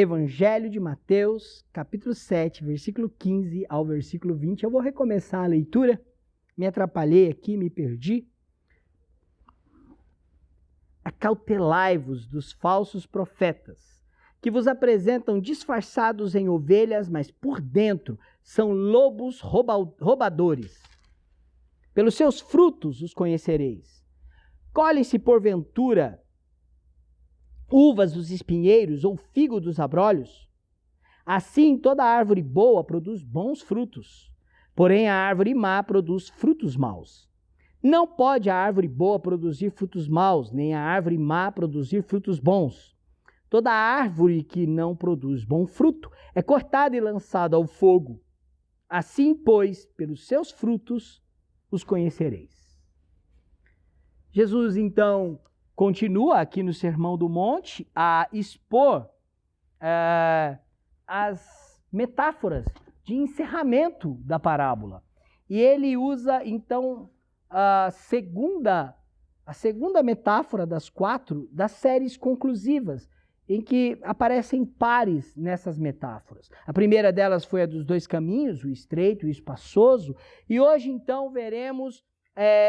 Evangelho de Mateus, capítulo 7, versículo 15 ao versículo 20. Eu vou recomeçar a leitura. Me atrapalhei aqui, me perdi. Acautelai-vos dos falsos profetas, que vos apresentam disfarçados em ovelhas, mas por dentro são lobos roubadores. Pelos seus frutos os conhecereis. Colhem-se porventura uvas dos espinheiros ou figo dos abrolhos? Assim toda árvore boa produz bons frutos, porém a árvore má produz frutos maus. Não pode a árvore boa produzir frutos maus, nem a árvore má produzir frutos bons. Toda árvore que não produz bom fruto é cortada e lançada ao fogo. Assim, pois, pelos seus frutos os conhecereis. Jesus, então, continua aqui no Sermão do Monte a expor as metáforas de encerramento da parábola. E ele usa, então, a segunda metáfora das 4 das séries conclusivas, em que aparecem pares nessas metáforas. A primeira delas foi a dos 2 caminhos, o estreito e o espaçoso, e hoje então veremos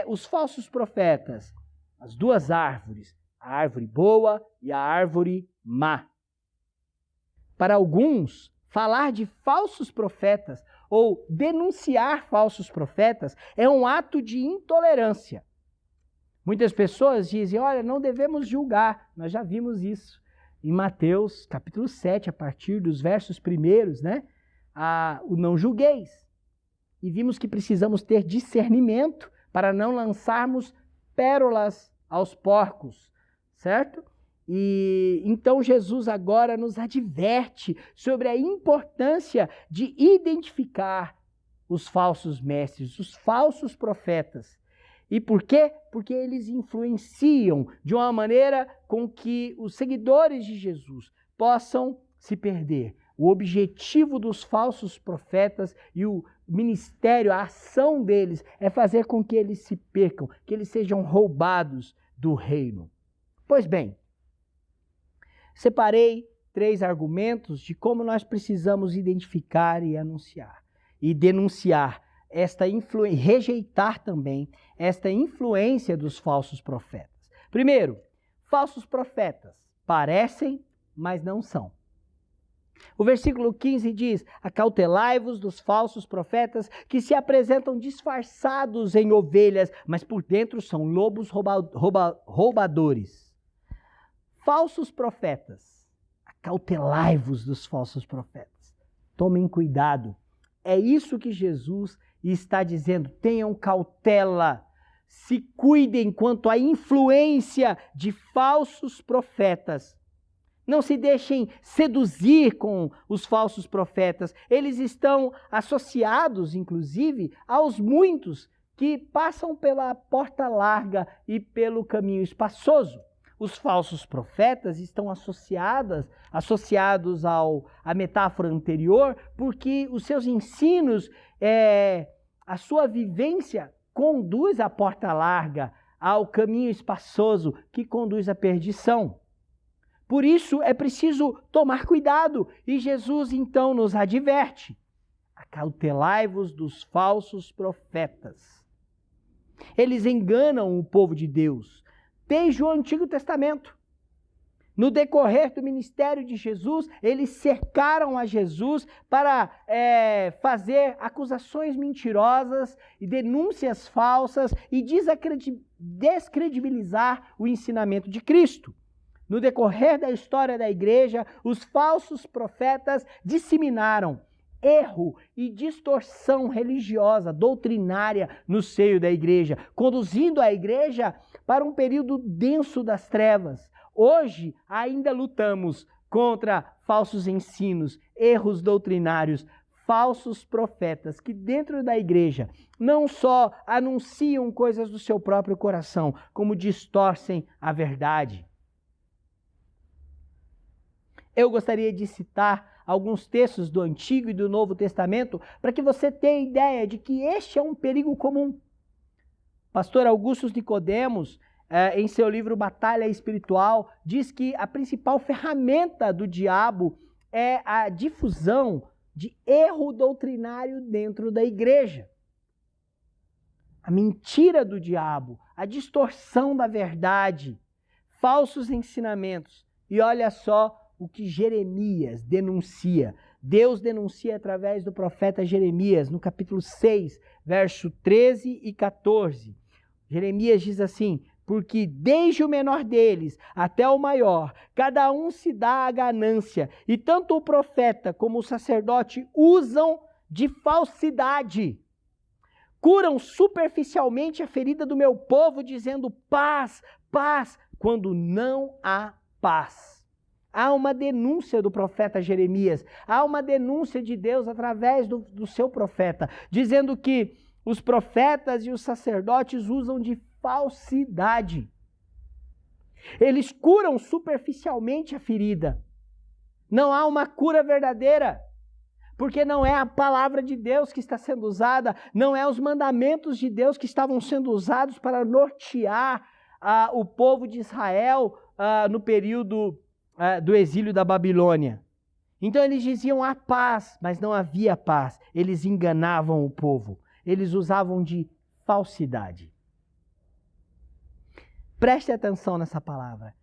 os falsos profetas, as 2 árvores, a árvore boa e a árvore má. Para alguns, falar de falsos profetas ou denunciar falsos profetas é um ato de intolerância. Muitas pessoas dizem, olha, não devemos julgar. Nós já vimos isso em Mateus capítulo 7, a partir dos versos primeiros, né? O não julgueis. E vimos que precisamos ter discernimento para não lançarmos pérolas aos porcos, certo? E então Jesus agora nos adverte sobre a importância de identificar os falsos mestres, os falsos profetas. E por quê? Porque eles influenciam de uma maneira com que os seguidores de Jesus possam se perder. O objetivo dos falsos profetas e o ministério, a ação deles é fazer com que eles se percam, que eles sejam roubados do reino. Pois bem, separei 3 argumentos de como nós precisamos identificar e anunciar e denunciar esta influência, rejeitar também esta influência dos falsos profetas. Primeiro, falsos profetas parecem, mas não são. O versículo 15 diz, acautelai-vos dos falsos profetas que se apresentam disfarçados em ovelhas, mas por dentro são lobos roubadores. Falsos profetas, acautelai-vos dos falsos profetas. Tomem cuidado. É isso que Jesus está dizendo. Tenham cautela. Se cuidem quanto à influência de falsos profetas. Não se deixem seduzir com os falsos profetas. Eles estão associados, inclusive, aos muitos que passam pela porta larga e pelo caminho espaçoso. Os falsos profetas estão associados à metáfora anterior, porque os seus ensinos, a sua vivência conduz à porta larga, ao caminho espaçoso que conduz à perdição. Por isso é preciso tomar cuidado e Jesus então nos adverte. Acautelai-vos dos falsos profetas. Eles enganam o povo de Deus desde o Antigo Testamento. No decorrer do ministério de Jesus, eles cercaram a Jesus para fazer acusações mentirosas e denúncias falsas e descredibilizar o ensinamento de Cristo. No decorrer da história da igreja, os falsos profetas disseminaram erro e distorção religiosa, doutrinária no seio da igreja, conduzindo a igreja para um período denso das trevas. Hoje ainda lutamos contra falsos ensinos, erros doutrinários, falsos profetas que dentro da igreja não só anunciam coisas do seu próprio coração, como distorcem a verdade. Eu gostaria de citar alguns textos do Antigo e do Novo Testamento para que você tenha ideia de que este é um perigo comum. Pastor Augusto Nicodemos, em seu livro Batalha Espiritual, diz que a principal ferramenta do diabo é a difusão de erro doutrinário dentro da igreja. A mentira do diabo, a distorção da verdade, falsos ensinamentos. E olha só o que Jeremias denuncia. Deus denuncia através do profeta Jeremias, no capítulo 6, verso 13 e 14. Jeremias diz assim: porque desde o menor deles até o maior, cada um se dá a ganância, e tanto o profeta como o sacerdote usam de falsidade. Curam superficialmente a ferida do meu povo, dizendo paz, paz, quando não há paz. Há uma denúncia do profeta Jeremias, há uma denúncia de Deus através do seu profeta, dizendo que os profetas e os sacerdotes usam de falsidade. Eles curam superficialmente a ferida. Não há uma cura verdadeira, porque não é a palavra de Deus que está sendo usada, não é os mandamentos de Deus que estavam sendo usados para nortear o povo de Israel no período do exílio da Babilônia. Então eles diziam a paz, mas não havia paz. Eles enganavam o povo. Eles usavam de falsidade. Preste atenção nessa palavra,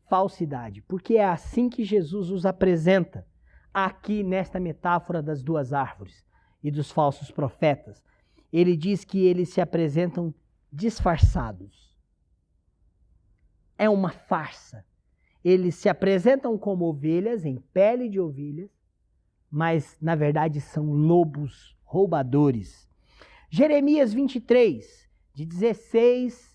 falsidade, porque é assim que Jesus os apresenta aqui nesta metáfora das duas árvores e dos falsos profetas. Ele diz que eles se apresentam disfarçados. É uma farsa. Eles se apresentam como ovelhas, em pele de ovelhas, mas na verdade são lobos roubadores. Jeremias 23, de 16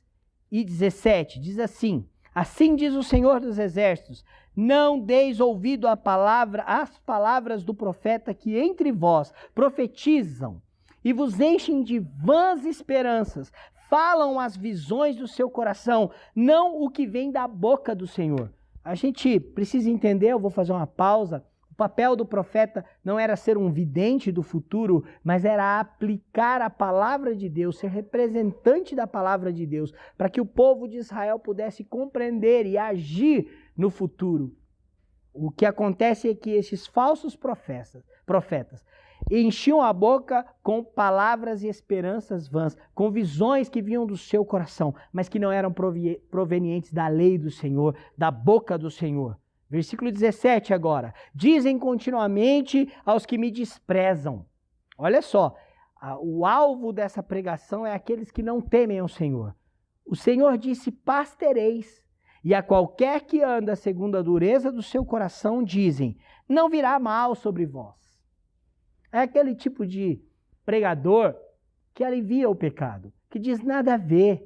e 17, diz assim: assim diz o Senhor dos Exércitos, não deis ouvido às palavras do profeta que entre vós profetizam e vos enchem de vãs esperanças, falam as visões do seu coração, não o que vem da boca do Senhor. A gente precisa entender, eu vou fazer uma pausa. O papel do profeta não era ser um vidente do futuro, mas era aplicar a palavra de Deus, ser representante da palavra de Deus, para que o povo de Israel pudesse compreender e agir no futuro. O que acontece é que esses falsos profetas enchiam a boca com palavras e esperanças vãs, com visões que vinham do seu coração, mas que não eram provenientes da lei do Senhor, da boca do Senhor. Versículo 17 agora. Dizem continuamente aos que me desprezam. Olha só, o alvo dessa pregação é aqueles que não temem ao Senhor. O Senhor disse, paz tereis. E a qualquer que anda segundo a dureza do seu coração, dizem, não virá mal sobre vós. É aquele tipo de pregador que alivia o pecado, que diz nada a ver.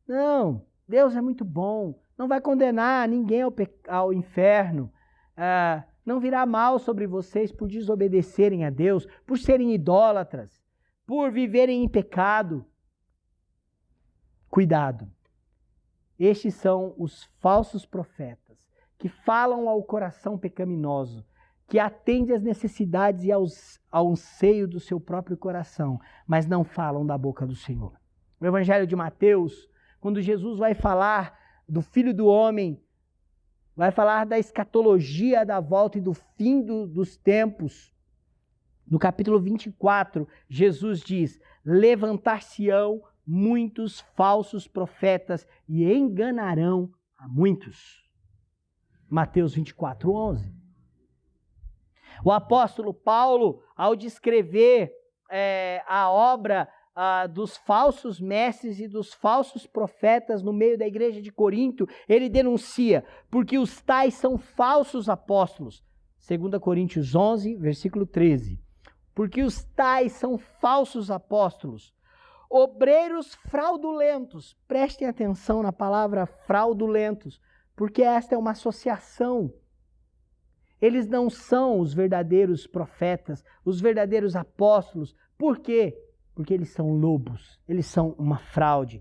Não, Deus é muito bom, não vai condenar ninguém ao inferno. Não virá mal sobre vocês por desobedecerem a Deus, por serem idólatras, por viverem em pecado. Cuidado. Estes são os falsos profetas que falam ao coração pecaminoso, que atende às necessidades e ao anseio do seu próprio coração, mas não falam da boca do Senhor. No Evangelho de Mateus, quando Jesus vai falar do Filho do Homem, vai falar da escatologia da volta e do fim dos tempos, no capítulo 24, Jesus diz, levantar-se-ão muitos falsos profetas e enganarão a muitos. Mateus 24, 11. O apóstolo Paulo, ao descrever a obra dos falsos mestres e dos falsos profetas no meio da igreja de Corinto, ele denuncia, porque os tais são falsos apóstolos. 2 Coríntios 11, versículo 13. Porque os tais são falsos apóstolos, obreiros fraudulentos. Prestem atenção na palavra fraudulentos, porque esta é uma associação. Eles não são os verdadeiros profetas, os verdadeiros apóstolos. Por quê? Porque eles são lobos, eles são uma fraude.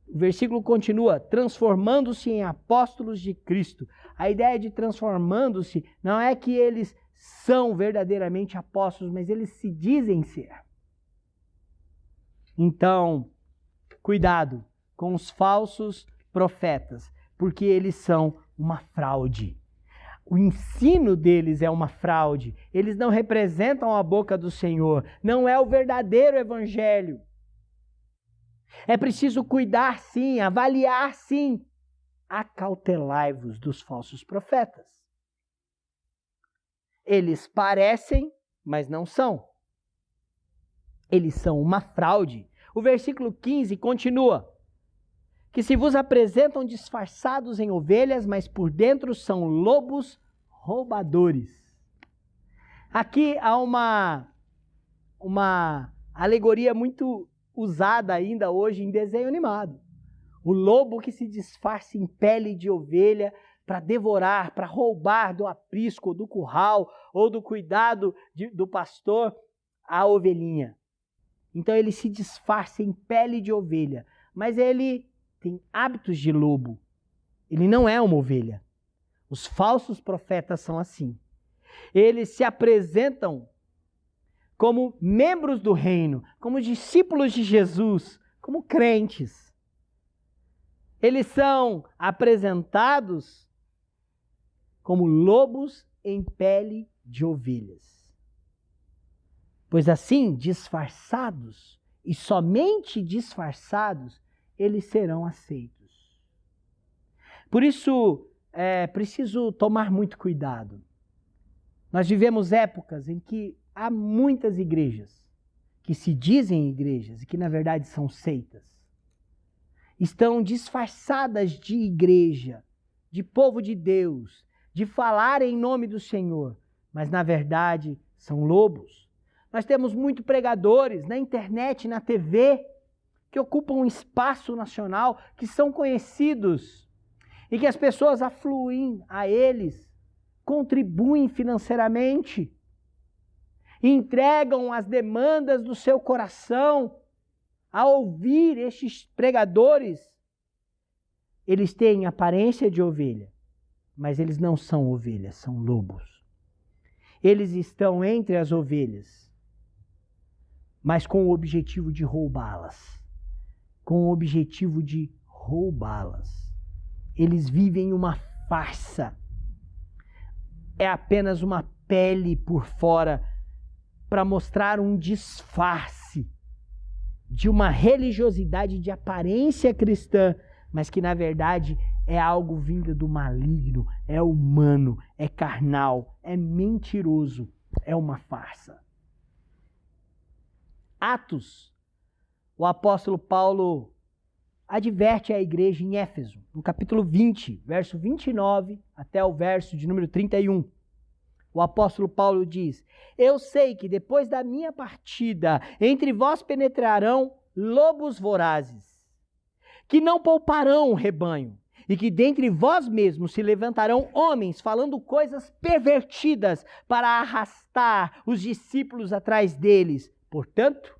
O versículo continua, transformando-se em apóstolos de Cristo. A ideia de transformando-se não é que eles são verdadeiramente apóstolos, mas eles se dizem ser. Então, cuidado com os falsos profetas, porque eles são uma fraude. O ensino deles é uma fraude. Eles não representam a boca do Senhor. Não é o verdadeiro evangelho. É preciso cuidar sim, avaliar sim. Acautelai-vos dos falsos profetas. Eles parecem, mas não são. Eles são uma fraude. O versículo 15 continua. Que se vos apresentam disfarçados em ovelhas, mas por dentro são lobos roubadores. Aqui há uma alegoria muito usada ainda hoje em desenho animado. O lobo que se disfarça em pele de ovelha para devorar, para roubar do aprisco, do curral ou do cuidado do pastor a ovelhinha. Então ele se disfarça em pele de ovelha, mas ele tem hábitos de lobo. Ele não é uma ovelha. Os falsos profetas são assim. Eles se apresentam como membros do reino, como discípulos de Jesus, como crentes. Eles são apresentados como lobos em pele de ovelhas. Pois assim, disfarçados, e somente disfarçados, eles serão aceitos. Por isso, é preciso tomar muito cuidado. Nós vivemos épocas em que há muitas igrejas que se dizem igrejas e que na verdade são seitas. Estão disfarçadas de igreja, de povo de Deus, de falar em nome do Senhor, mas na verdade são lobos. Nós temos muitos pregadores na internet, na TV, que ocupam um espaço nacional, que são conhecidos e que as pessoas afluem a eles, contribuem financeiramente, entregam as demandas do seu coração a ouvir estes pregadores. Eles têm aparência de ovelha, mas eles não são ovelhas, são lobos. Eles estão entre as ovelhas, mas com o objetivo de roubá-las. Com o objetivo de roubá-las. Eles vivem uma farsa. É apenas uma pele por fora para mostrar um disfarce de uma religiosidade de aparência cristã, mas que na verdade é algo vindo do maligno, é humano, é carnal, é mentiroso, é uma farsa. Atos, o apóstolo Paulo adverte a igreja em Éfeso, no capítulo 20, verso 29 até o verso de número 31. O apóstolo Paulo diz: eu sei que depois da minha partida, entre vós penetrarão lobos vorazes, que não pouparão o rebanho, e que dentre vós mesmos se levantarão homens falando coisas pervertidas para arrastar os discípulos atrás deles. Portanto,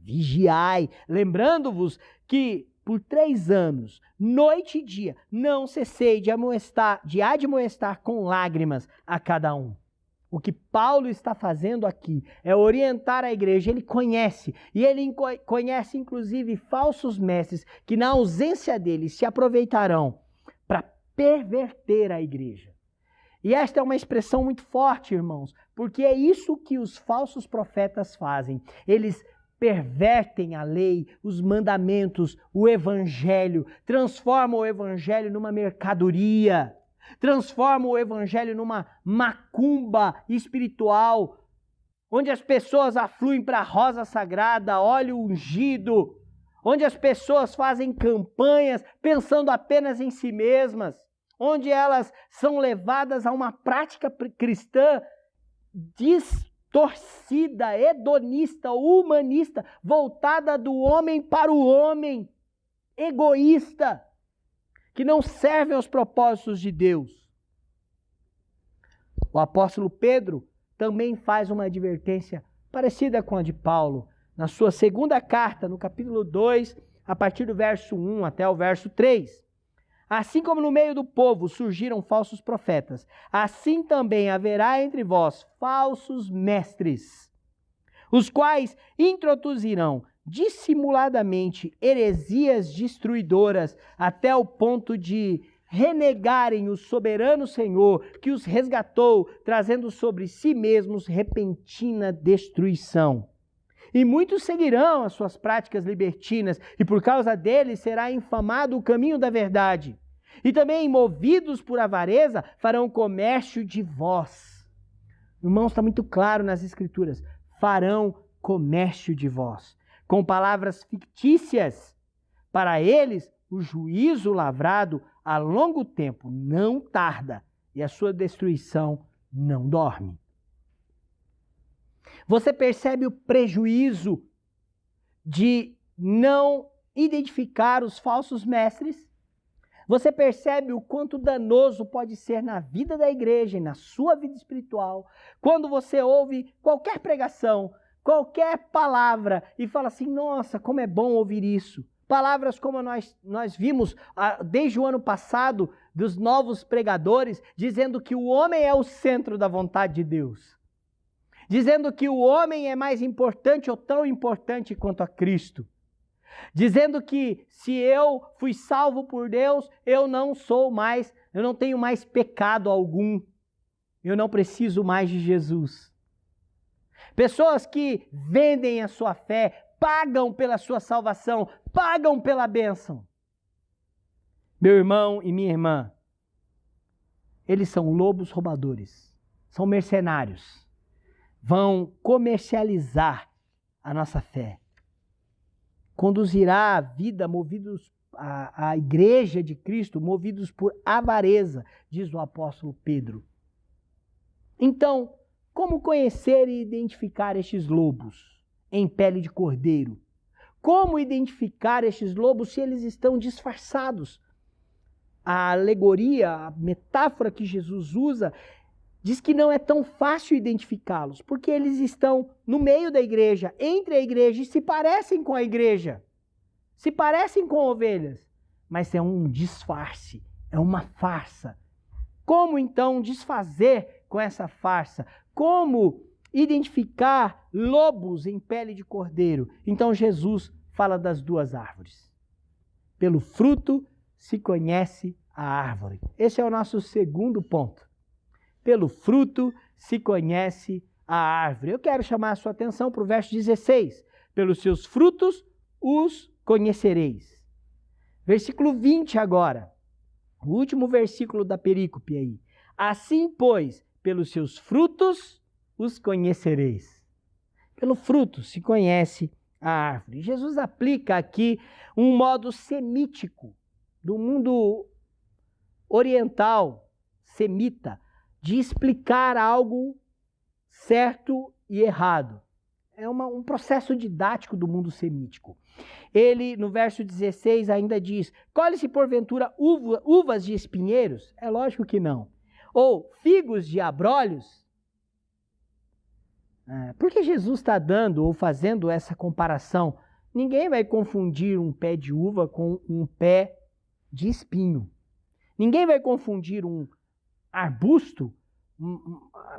vigiai, lembrando-vos que por 3 anos, noite e dia, não cessei de admoestar com lágrimas a cada um. O que Paulo está fazendo aqui é orientar a igreja. Ele conhece, e ele conhece inclusive falsos mestres que na ausência dele se aproveitarão para perverter a igreja. E esta é uma expressão muito forte, irmãos, porque é isso que os falsos profetas fazem. Eles pervertem a lei, os mandamentos, o evangelho, transformam o evangelho numa mercadoria, transformam o evangelho numa macumba espiritual, onde as pessoas afluem para a rosa sagrada, óleo ungido, onde as pessoas fazem campanhas pensando apenas em si mesmas, onde elas são levadas a uma prática cristã distorcida, hedonista, humanista, voltada do homem para o homem, egoísta, que não servem aos propósitos de Deus. O apóstolo Pedro também faz uma advertência parecida com a de Paulo, na sua segunda carta, no capítulo 2, a partir do verso 1 até o verso 3. Assim como no meio do povo surgiram falsos profetas, assim também haverá entre vós falsos mestres, os quais introduzirão dissimuladamente heresias destruidoras até o ponto de renegarem o soberano Senhor que os resgatou, trazendo sobre si mesmos repentina destruição. E muitos seguirão as suas práticas libertinas, e por causa deles será infamado o caminho da verdade. E também, movidos por avareza, farão comércio de vós. Irmãos, está muito claro nas Escrituras. Farão comércio de vós, com palavras fictícias. Para eles, o juízo lavrado a longo tempo não tarda, e a sua destruição não dorme. Você percebe o prejuízo de não identificar os falsos mestres? Você percebe o quanto danoso pode ser na vida da igreja e na sua vida espiritual, quando você ouve qualquer pregação, qualquer palavra e fala assim, nossa, como é bom ouvir isso. Palavras como nós vimos desde o ano passado, dos novos pregadores, dizendo que o homem é o centro da vontade de Deus. Dizendo que o homem é mais importante ou tão importante quanto a Cristo. Dizendo que se eu fui salvo por Deus, eu não tenho mais pecado algum. Eu não preciso mais de Jesus. Pessoas que vendem a sua fé, pagam pela sua salvação, pagam pela bênção. Meu irmão e minha irmã, eles são lobos roubadores, são mercenários, vão comercializar a nossa fé. Conduzirá a vida movidos a igreja de Cristo, movidos por avareza, diz o apóstolo Pedro. Então, como conhecer e identificar estes lobos em pele de cordeiro? Como identificar estes lobos se eles estão disfarçados? A alegoria, a metáfora que Jesus usa, diz que não é tão fácil identificá-los, porque eles estão no meio da igreja, entre a igreja, e se parecem com a igreja. Se parecem com ovelhas, mas é um disfarce, é uma farsa. Como então desfazer com essa farsa? Como identificar lobos em pele de cordeiro? Então Jesus fala das duas árvores. Pelo fruto se conhece a árvore. Esse é o nosso segundo ponto. Pelo fruto se conhece a árvore. Eu quero chamar a sua atenção para o verso 16. Pelos seus frutos os conhecereis. Versículo 20 agora. O último versículo da perícope aí. Assim, pois, pelos seus frutos os conhecereis. Pelo fruto se conhece a árvore. Jesus aplica aqui um modo semítico do mundo oriental, semita, de explicar algo certo e errado. É um processo didático do mundo semítico. Ele, no verso 16, ainda diz, colhe-se porventura uvas de espinheiros? É lógico que não. Ou figos de abrolhos? Por que Jesus está dando ou fazendo essa comparação? Ninguém vai confundir um pé de uva com um pé de espinho. Ninguém vai confundir um arbusto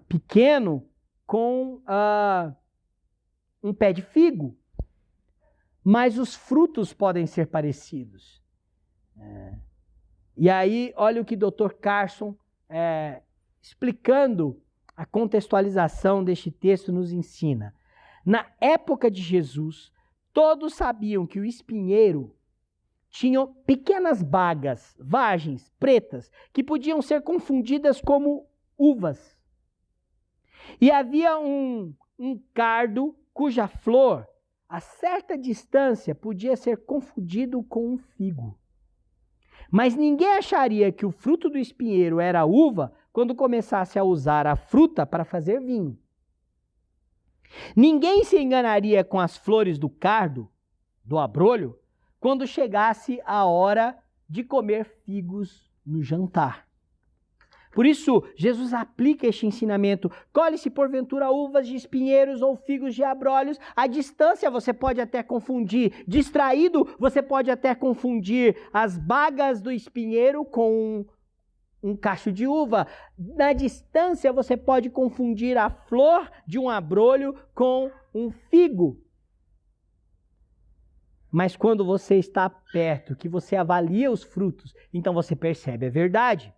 pequeno com um pé de figo. Mas os frutos podem ser parecidos. E aí, olha o que o Dr. Carson, explicando a contextualização deste texto, nos ensina. Na época de Jesus, todos sabiam que o espinheiro tinha pequenas bagas, vagens pretas, que podiam ser confundidas como uvas. E havia um cardo cuja flor, a certa distância, podia ser confundido com um figo. Mas ninguém acharia que o fruto do espinheiro era uva quando começasse a usar a fruta para fazer vinho. Ninguém se enganaria com as flores do cardo, do abrolho, quando chegasse a hora de comer figos no jantar. Por isso, Jesus aplica este ensinamento. Colhe-se porventura uvas de espinheiros ou figos de abrolhos. À distância você pode até confundir. Distraído, você pode até confundir as bagas do espinheiro com um cacho de uva. Na distância você pode confundir a flor de um abrolho com um figo. Mas quando você está perto, que você avalia os frutos, então você percebe a verdade.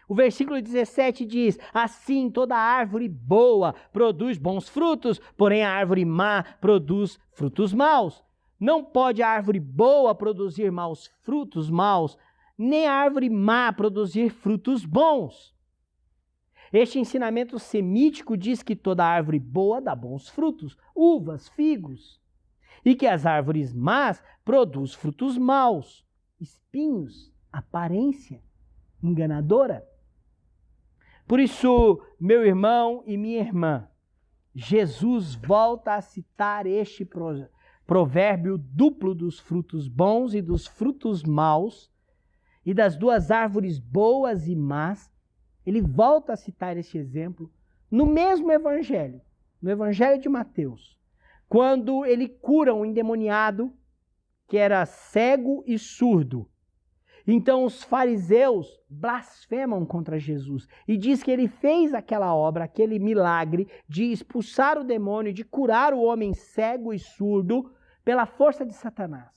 O versículo 17 diz: assim toda árvore boa produz bons frutos, porém a árvore má produz frutos maus. Não pode a árvore boa produzir maus frutos maus, nem a árvore má produzir frutos bons. Este ensinamento semítico diz que toda árvore boa dá bons frutos, uvas, figos, e que as árvores más produzem frutos maus, espinhos, aparência enganadora. Por isso, meu irmão e minha irmã, Jesus volta a citar este provérbio duplo dos frutos bons e dos frutos maus, e das duas árvores boas e más. Ele volta a citar este exemplo no mesmo evangelho, no evangelho de Mateus, quando ele cura um endemoniado que era cego e surdo. Então os fariseus blasfemam contra Jesus e diz que ele fez aquela obra, aquele milagre de expulsar o demônio, de curar o homem cego e surdo pela força de Satanás.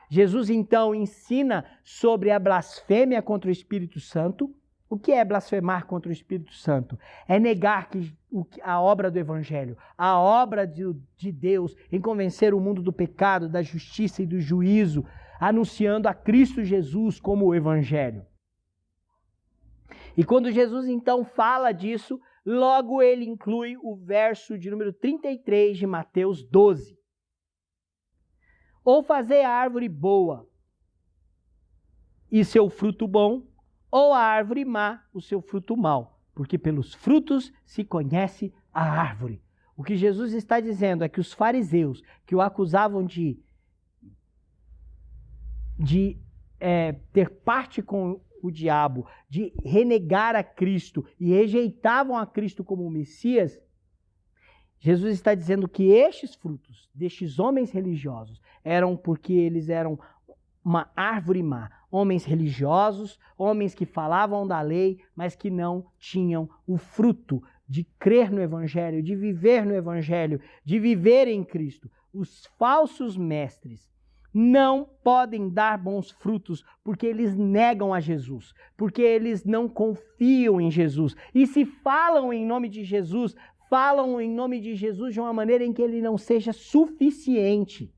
Jesus então ensina sobre a blasfêmia contra o Espírito Santo. O que é blasfemar contra o Espírito Santo? É negar a obra do Evangelho, a obra de Deus em convencer o mundo do pecado, da justiça e do juízo, anunciando a Cristo Jesus como o Evangelho. E quando Jesus então fala disso, logo ele inclui o verso de número 33 de Mateus 12. Ou fazer a árvore boa e seu fruto bom, ou a árvore má, o seu fruto mau, porque pelos frutos se conhece a árvore. O que Jesus está dizendo é que os fariseus, que o acusavam de ter parte com o diabo, de renegar a Cristo e rejeitavam a Cristo como o Messias, Jesus está dizendo que estes frutos destes homens religiosos eram porque eles eram uma árvore má. Homens religiosos, homens que falavam da lei, mas que não tinham o fruto de crer no Evangelho, de viver no Evangelho, de viver em Cristo. Os falsos mestres não podem dar bons frutos porque eles negam a Jesus, porque eles não confiam em Jesus. E se falam em nome de Jesus, falam em nome de Jesus de uma maneira em que ele não seja suficiente.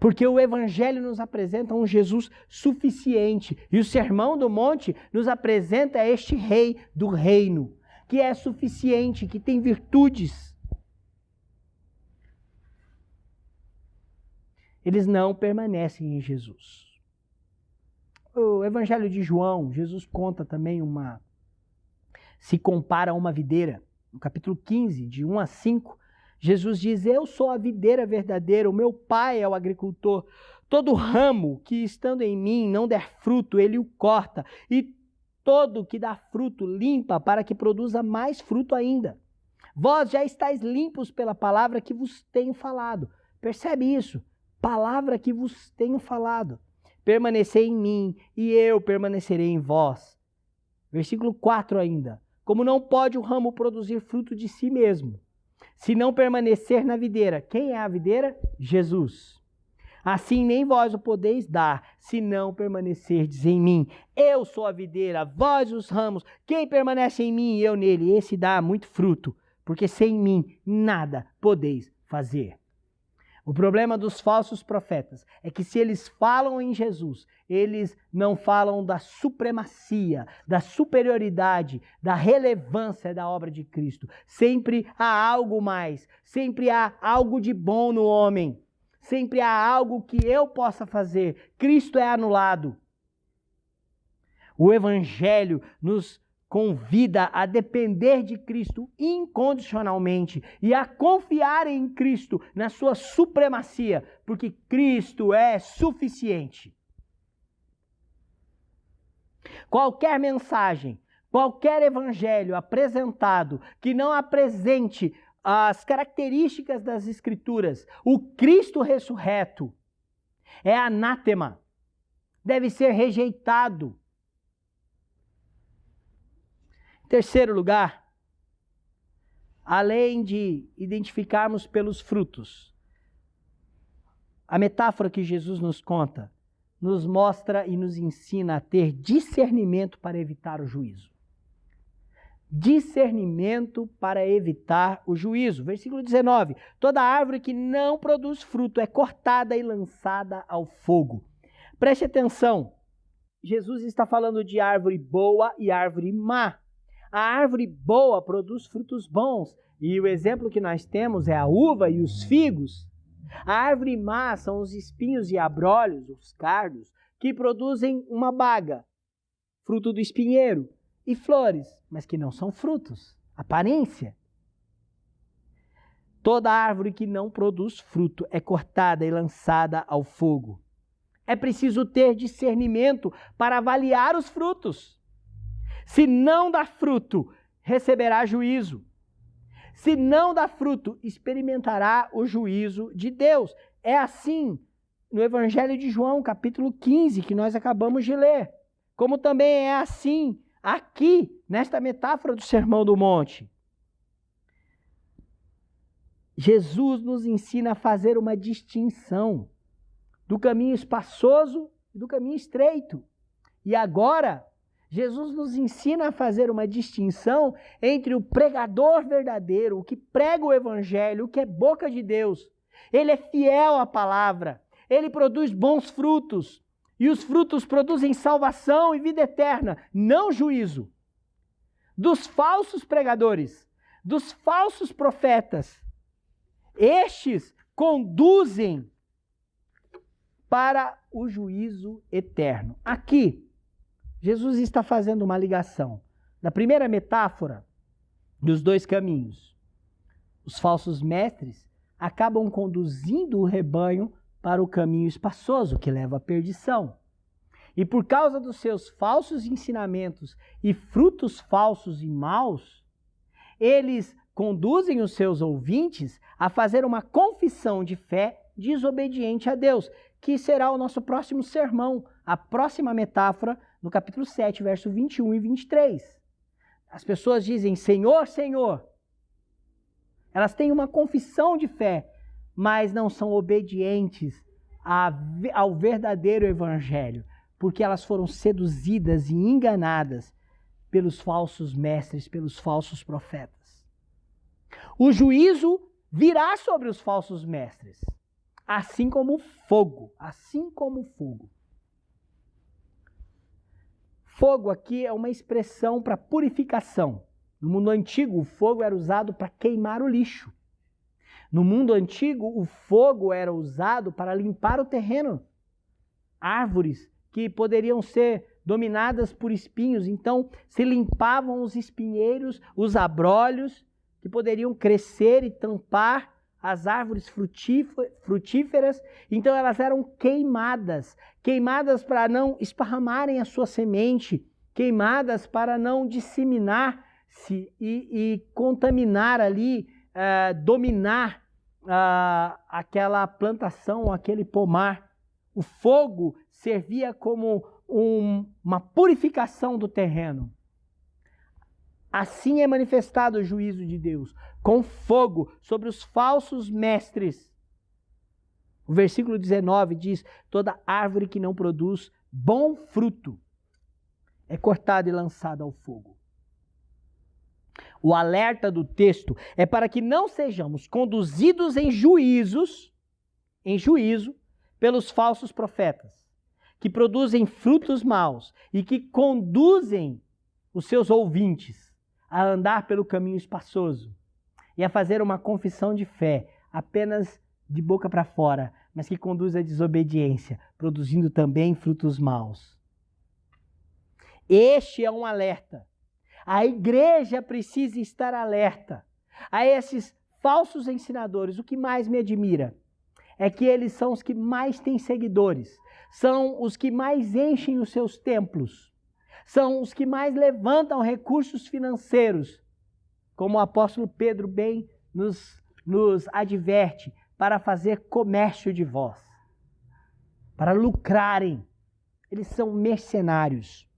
Porque o Evangelho nos apresenta um Jesus suficiente. E o Sermão do Monte nos apresenta este Rei do Reino, que é suficiente, que tem virtudes. Eles não permanecem em Jesus. O Evangelho de João, Jesus conta também se compara a uma videira. No capítulo 15, de 1 a 5, Jesus diz: eu sou a videira verdadeira, o meu pai é o agricultor. Todo ramo que estando em mim não der fruto, ele o corta. E todo que dá fruto, limpa, para que produza mais fruto ainda. Vós já estáis limpos pela palavra que vos tenho falado. Percebe isso? Palavra que vos tenho falado. Permanecei em mim, e eu permanecerei em vós. Versículo 4 ainda. Como não pode o ramo produzir fruto de si mesmo, se não permanecer na videira. Quem é a videira? Jesus. Assim nem vós o podeis dar, se não permanecerdes em mim. Eu sou a videira, vós os ramos. Quem permanece em mim e eu nele, esse dá muito fruto, porque sem mim nada podeis fazer. O problema dos falsos profetas é que se eles falam em Jesus, eles não falam da supremacia, da superioridade, da relevância da obra de Cristo. Sempre há algo mais, sempre há algo de bom no homem, sempre há algo que eu possa fazer. Cristo é anulado. O Evangelho nos convida a depender de Cristo incondicionalmente e a confiar em Cristo na sua supremacia, porque Cristo é suficiente. Qualquer mensagem, qualquer evangelho apresentado que não apresente as características das Escrituras, o Cristo ressurreto, é anátema, deve ser rejeitado. Em terceiro lugar, além de identificarmos pelos frutos, a metáfora que Jesus nos conta nos mostra e nos ensina a ter discernimento para evitar o juízo. Discernimento para evitar o juízo. Versículo 19. Toda árvore que não produz fruto é cortada e lançada ao fogo. Preste atenção. Jesus está falando de árvore boa e árvore má. A árvore boa produz frutos bons. E o exemplo que nós temos é a uva e os figos. A árvore má são os espinhos e abrolhos, os cardos, que produzem uma baga, fruto do espinheiro, e flores, mas que não são frutos, aparência. Toda árvore que não produz fruto é cortada e lançada ao fogo. É preciso ter discernimento para avaliar os frutos. Se não dá fruto, receberá juízo. Se não dá fruto, experimentará o juízo de Deus. É assim no Evangelho de João, capítulo 15, que nós acabamos de ler. Como também é assim aqui, nesta metáfora do Sermão do Monte. Jesus nos ensina a fazer uma distinção do caminho espaçoso e do caminho estreito. E agora, Jesus nos ensina a fazer uma distinção entre o pregador verdadeiro, o que prega o Evangelho, o que é boca de Deus. Ele é fiel à palavra, ele produz bons frutos, e os frutos produzem salvação e vida eterna, não juízo. Dos falsos pregadores, dos falsos profetas, estes conduzem para o juízo eterno. Aqui, Jesus está fazendo uma ligação da primeira metáfora dos dois caminhos. Os falsos mestres acabam conduzindo o rebanho para o caminho espaçoso, que leva à perdição. E por causa dos seus falsos ensinamentos e frutos falsos e maus, eles conduzem os seus ouvintes a fazer uma confissão de fé desobediente a Deus, que será o nosso próximo sermão, a próxima metáfora, no capítulo 7, verso 21 e 23. As pessoas dizem, Senhor, Senhor. Elas têm uma confissão de fé, mas não são obedientes ao verdadeiro evangelho, porque elas foram seduzidas e enganadas pelos falsos mestres, pelos falsos profetas. O juízo virá sobre os falsos mestres, assim como fogo, assim como fogo. Fogo aqui é uma expressão para purificação. No mundo antigo, o fogo era usado para queimar o lixo. No mundo antigo, o fogo era usado para limpar o terreno. Árvores que poderiam ser dominadas por espinhos, então se limpavam os espinheiros, os abrolhos, que poderiam crescer e tampar as árvores frutíferas, então elas eram queimadas para não esparramarem a sua semente, queimadas para não disseminar-se e contaminar ali, dominar aquela plantação, aquele pomar. O fogo servia como uma purificação do terreno. Assim é manifestado o juízo de Deus, com fogo sobre os falsos mestres. O versículo 19 diz, toda árvore que não produz bom fruto é cortada e lançada ao fogo. O alerta do texto é para que não sejamos conduzidos em juízo pelos falsos profetas, que produzem frutos maus e que conduzem os seus ouvintes a andar pelo caminho espaçoso e a fazer uma confissão de fé apenas de boca para fora, mas que conduz à desobediência, produzindo também frutos maus. Este é um alerta. A igreja precisa estar alerta a esses falsos ensinadores. O que mais me admira é que eles são os que mais têm seguidores, são os que mais enchem os seus templos, são os que mais levantam recursos financeiros, como o apóstolo Pedro bem nos adverte, para fazer comércio de vós, para lucrarem. Eles são mercenários.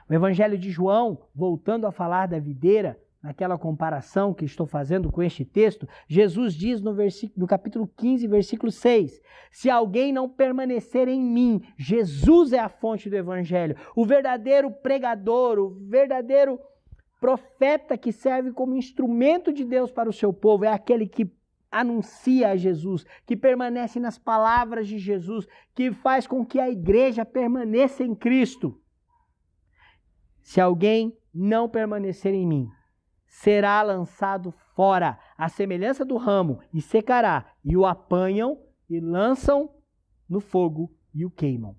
O Evangelho de João, voltando a falar da videira, naquela comparação que estou fazendo com este texto, Jesus diz no capítulo 15, versículo 6, se alguém não permanecer em mim, Jesus é a fonte do evangelho, o verdadeiro pregador, o verdadeiro profeta que serve como instrumento de Deus para o seu povo, é aquele que anuncia a Jesus, que permanece nas palavras de Jesus, que faz com que a igreja permaneça em Cristo. Se alguém não permanecer em mim, será lançado fora, à semelhança do ramo, e secará, e o apanham e lançam no fogo e o queimam.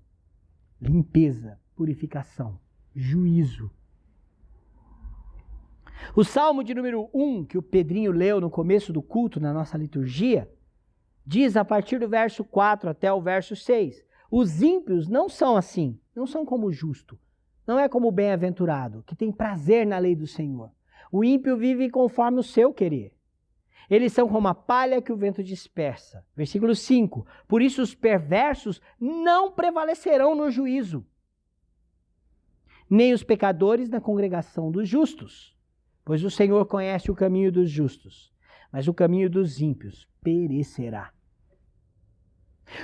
Limpeza, purificação, juízo. O Salmo de número 1, que o Pedrinho leu no começo do culto, na nossa liturgia, diz a partir do verso 4 até o verso 6, os ímpios não são assim, não são como o justo, não é como o bem-aventurado, que tem prazer na lei do Senhor. O ímpio vive conforme o seu querer. Eles são como a palha que o vento dispersa. Versículo 5. Por isso os perversos não prevalecerão no juízo, nem os pecadores na congregação dos justos. Pois o Senhor conhece o caminho dos justos, mas o caminho dos ímpios perecerá.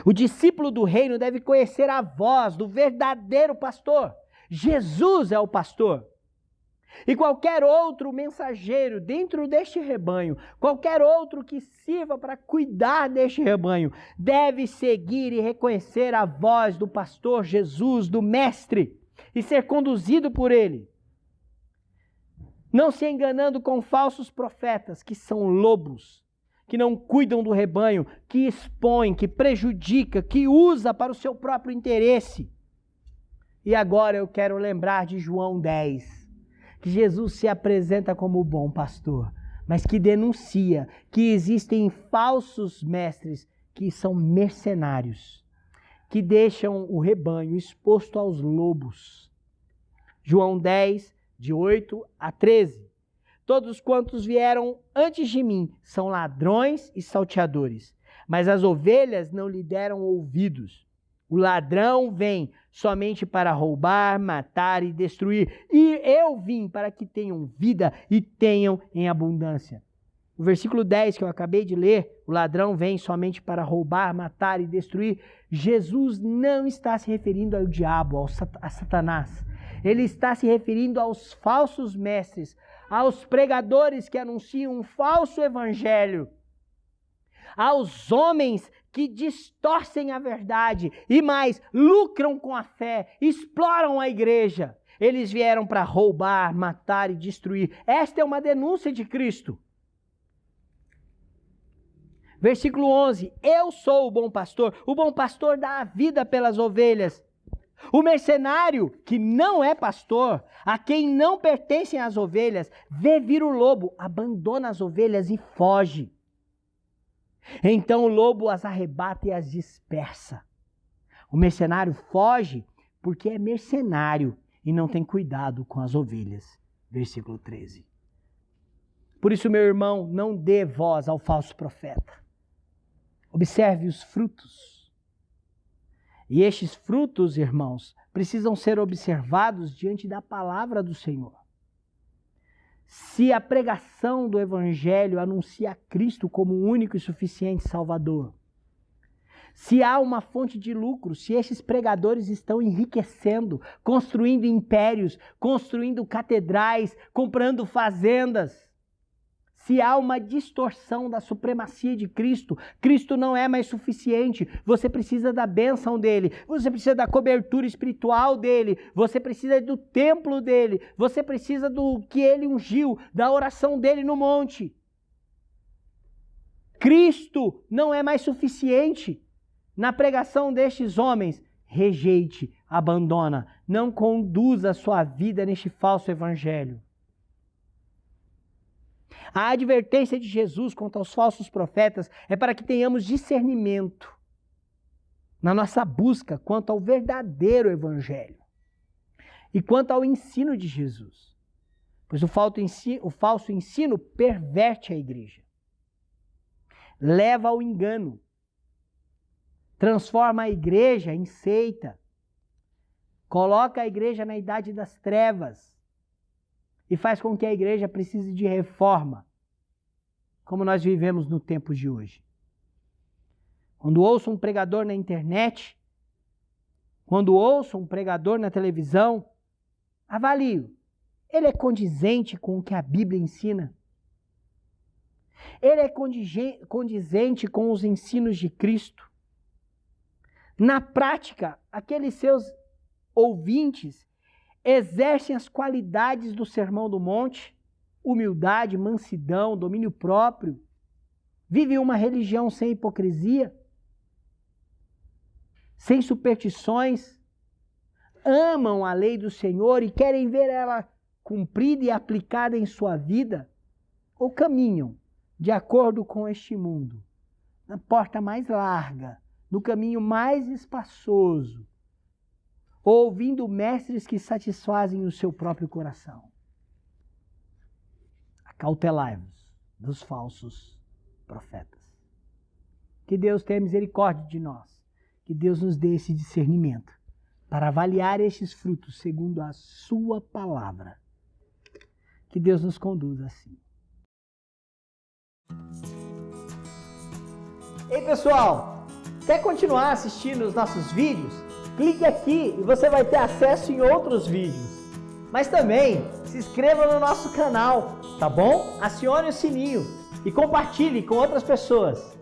O discípulo do reino deve conhecer a voz do verdadeiro pastor. Jesus é o pastor. E qualquer outro mensageiro dentro deste rebanho, qualquer outro que sirva para cuidar deste rebanho, deve seguir e reconhecer a voz do pastor Jesus, do mestre, e ser conduzido por ele. Não se enganando com falsos profetas, que são lobos, que não cuidam do rebanho, que expõem, que prejudica, que usa para o seu próprio interesse. E agora eu quero lembrar de João 10, que Jesus se apresenta como o bom pastor, mas que denuncia que existem falsos mestres que são mercenários, que deixam o rebanho exposto aos lobos. João 10, de 8 a 13. Todos quantos vieram antes de mim são ladrões e salteadores, mas as ovelhas não lhe deram ouvidos. O ladrão vem somente para roubar, matar e destruir. E eu vim para que tenham vida e tenham em abundância. O versículo 10 que eu acabei de ler, o ladrão vem somente para roubar, matar e destruir. Jesus não está se referindo ao diabo, a Satanás. Ele está se referindo aos falsos mestres, aos pregadores que anunciam um falso evangelho, aos homens que distorcem a verdade e mais, lucram com a fé, exploram a igreja. Eles vieram para roubar, matar e destruir. Esta é uma denúncia de Cristo. Versículo 11, eu sou o bom pastor dá a vida pelas ovelhas. O mercenário, que não é pastor, a quem não pertencem as ovelhas, vê vir o lobo, abandona as ovelhas e foge. Então o lobo as arrebata e as dispersa. O mercenário foge porque é mercenário e não tem cuidado com as ovelhas. Versículo 13. Por isso, meu irmão, não dê voz ao falso profeta. Observe os frutos. E estes frutos, irmãos, precisam ser observados diante da palavra do Senhor. Se a pregação do Evangelho anuncia Cristo como o único e suficiente Salvador, se há uma fonte de lucro, se esses pregadores estão enriquecendo, construindo impérios, construindo catedrais, comprando fazendas, se há uma distorção da supremacia de Cristo, Cristo não é mais suficiente, você precisa da bênção dele, você precisa da cobertura espiritual dele, você precisa do templo dele, você precisa do que ele ungiu, da oração dele no monte. Cristo não é mais suficiente na pregação destes homens. Rejeite, abandona, não conduza a sua vida neste falso evangelho. A advertência de Jesus quanto aos falsos profetas é para que tenhamos discernimento na nossa busca quanto ao verdadeiro evangelho e quanto ao ensino de Jesus. Pois o falso ensino perverte a igreja, leva ao engano, transforma a igreja em seita, coloca a igreja na idade das trevas e faz com que a igreja precise de reforma, como nós vivemos no tempo de hoje. Quando ouço um pregador na internet, quando ouço um pregador na televisão, avalio. Ele é condizente com o que a Bíblia ensina? Ele é condizente com os ensinos de Cristo? Na prática, aqueles seus ouvintes exercem as qualidades do Sermão do Monte? Humildade, mansidão, domínio próprio? Vivem uma religião sem hipocrisia? Sem superstições? Amam a lei do Senhor e querem ver ela cumprida e aplicada em sua vida? Ou caminham de acordo com este mundo, na porta mais larga, no caminho mais espaçoso, ouvindo mestres que satisfazem o seu próprio coração? Acautelai-vos dos falsos profetas. Que Deus tenha misericórdia de nós. Que Deus nos dê esse discernimento para avaliar estes frutos segundo a sua palavra. Que Deus nos conduza assim. Ei, pessoal, quer continuar assistindo os nossos vídeos? Clique aqui e você vai ter acesso em outros vídeos. Mas também se inscreva no nosso canal, tá bom? Acione o sininho e compartilhe com outras pessoas.